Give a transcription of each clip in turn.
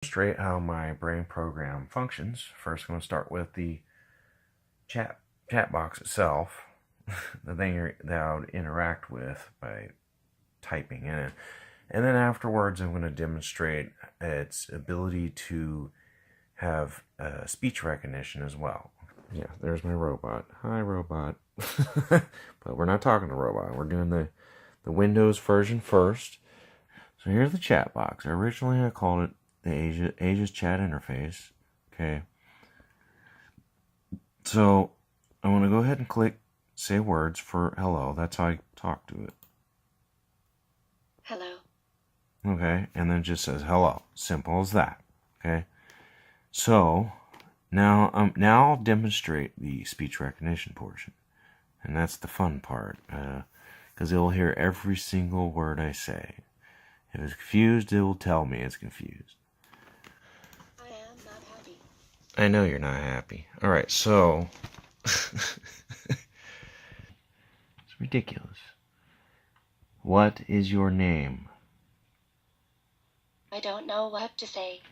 Demonstrate how my brain program functions. First, I'm going to start with the chat box itself, the thing that I would interact with by typing in it. And then afterwards, I'm going to demonstrate its ability to have speech recognition as well. Yeah, there's my robot. Hi, robot. But we're not talking to robot. We're doing the Windows version first. So here's the chat box. Originally, I called it the Asia's chat interface. Okay. So I want to go ahead and click say words for hello. That's how I talk to it. Hello. Okay. And then it just says hello. Simple as that. Okay. So now I'll demonstrate the speech recognition portion. And that's the fun part. Because it will hear every single word I say. If it's confused, it will tell me it's confused. I am not happy. I know you're not happy. Alright, so... it's ridiculous. What is your name? I don't know what to say.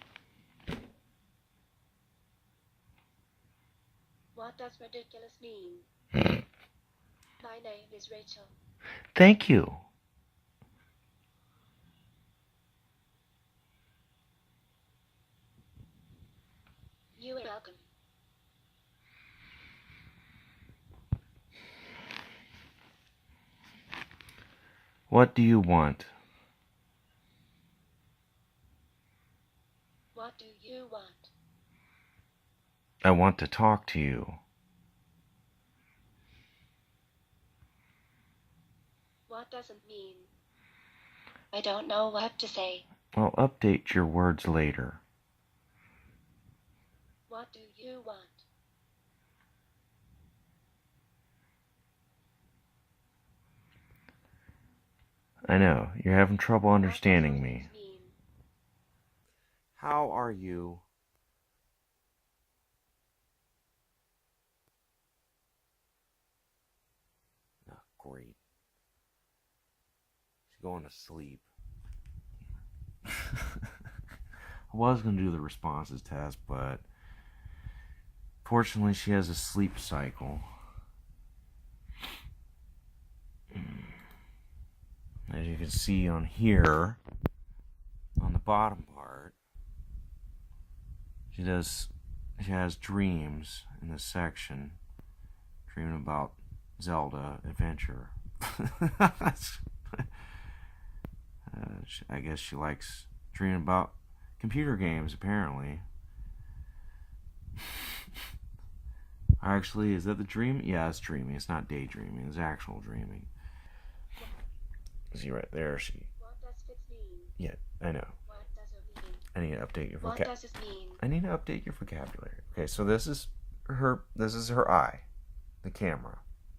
What does ridiculous mean? My name is Rachel. Thank you. You are welcome. What do you want? What do you want? I want to talk to you. What does it mean? I don't know what to say. I'll update your words later. What do you want? I know, you're having trouble understanding me. What does mean? How are you? Oh, great. She's going to sleep. I was going to do the responses test, but fortunately she has a sleep cycle. As you can see on here, on the bottom part, she has dreams in this section, dreaming about Zelda adventure. I guess she likes dreaming about computer games, apparently. Actually, is that the dream? Yeah, it's dreaming. It's not daydreaming. It's actual dreaming. See right there, What does it mean? Yeah, I know. What does it mean? I need to update your What does it mean? I need to update your vocabulary. Okay, so this is her eye, the camera.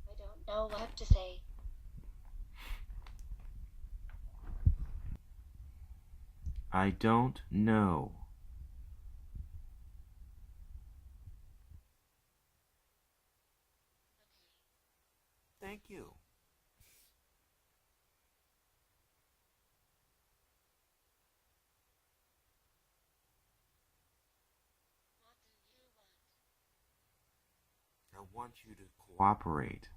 I don't know what to say. I don't know. Thank you. What do you want? I want you to cooperate.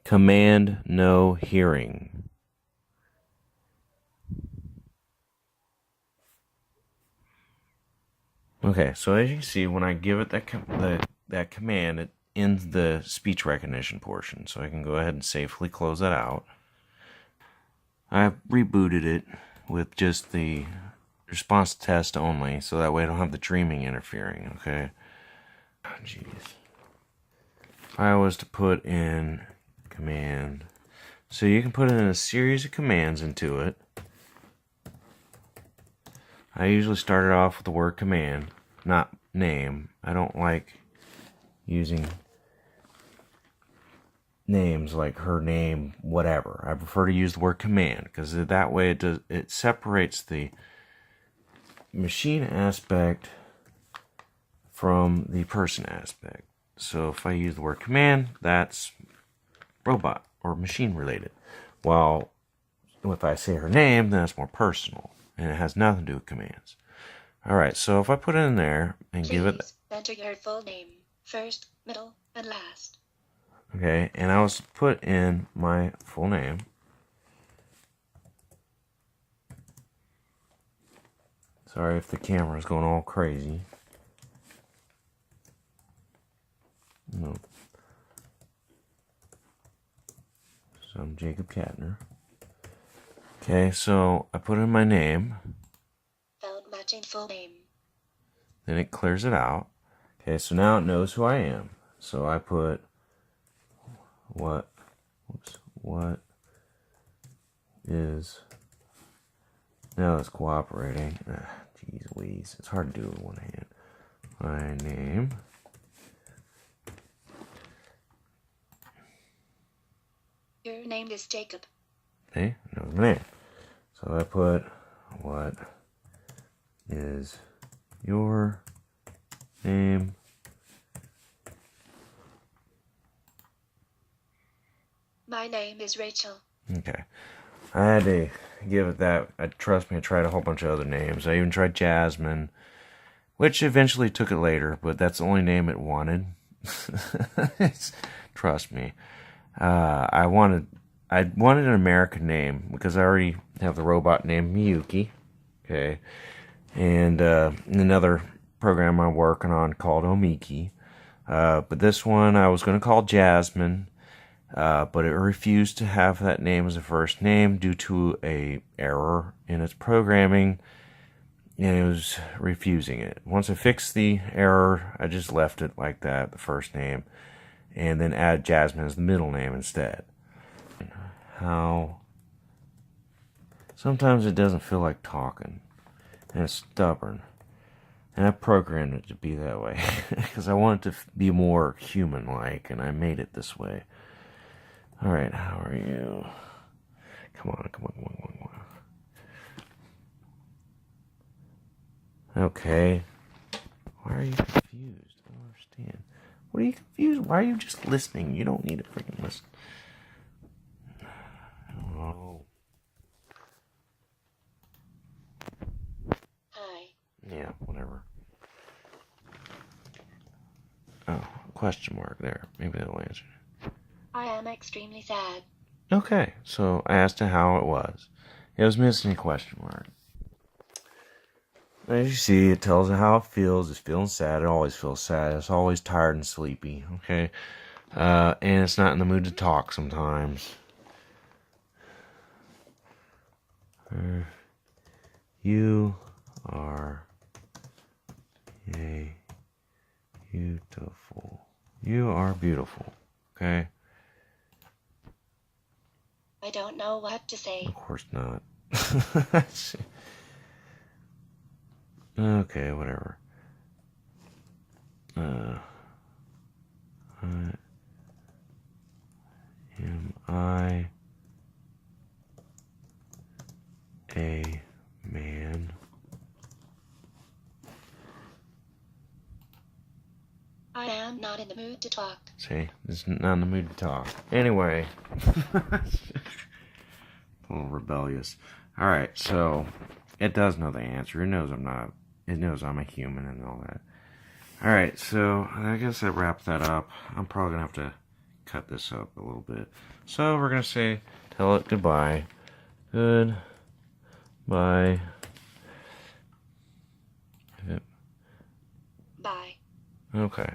Command no hearing. Okay, so as you can see, when I give it that command, it ends the speech recognition portion. So I can go ahead and safely close that out. I've rebooted it with just the response test only, so that way I don't have the dreaming interfering, okay? Oh, jeez. If I was to put in command, so you can put in a series of commands into it. I usually started off with the word command, not name. I don't like using names like her name, whatever. I prefer to use the word command because that way it separates the machine aspect from the person aspect. So if I use the word command, that's robot or machine related. While if I say her name, then it's more personal. and it has nothing to do with commands. All right, so if I put it in there and give it... Please enter your full name, first, middle, and last. Okay, and I was put in my full name. Sorry if the camera's going all crazy. No. So I'm Jacob Katner. Okay, so I put in my name. Found matching full name. Then it clears it out. Okay, so now it knows who I am. So I put what is, now it's cooperating. Jeez Louise, it's hard to do with one hand. My name. Your name is Jacob. Okay, knows my name. So I put what is your name? My name is Rachel. Okay. I had to give it that. Trust me, I tried a whole bunch of other names. I even tried Jasmine, which eventually took it later, but that's the only name it wanted. Trust me. I wanted an American name because I already have the robot named Miyuki. Okay. And another program I'm working on called Omiki. But this one I was going to call Jasmine. But it refused to have that name as a first name due to a error in its programming, and it was refusing it. Once I fixed the error, I just left it like that, the first name, and then add Jasmine as the middle name instead. How sometimes it doesn't feel like talking, and it's stubborn, and I programmed it to be that way because I want it to be more human-like, and I made it this way. Alright, how are you? Come on. Okay. Why are you confused? I don't understand. What are you confused? Why are you just listening? You don't need to freaking listen. Oh. Hi. Yeah, whatever. Oh, question mark there. Maybe that'll answer it. I am extremely sad. Okay, so I asked her how it was. It was missing a question mark. As you see, it tells her how it feels. It's feeling sad. It always feels sad. It's always tired and sleepy. Okay, and it's not in the mood to talk sometimes. You are beautiful. You are beautiful. Okay. I don't know what to say. Of course not. Okay, whatever. Am I a man? I am not in the mood to talk. See, it's not in the mood to talk. Anyway. A little rebellious. Alright, so it does know the answer. It knows it knows I'm a human and all that. Alright, so I guess that wraps that up. I'm probably gonna have to cut this up a little bit. So we're gonna tell it goodbye. Goodbye. Bye. Okay.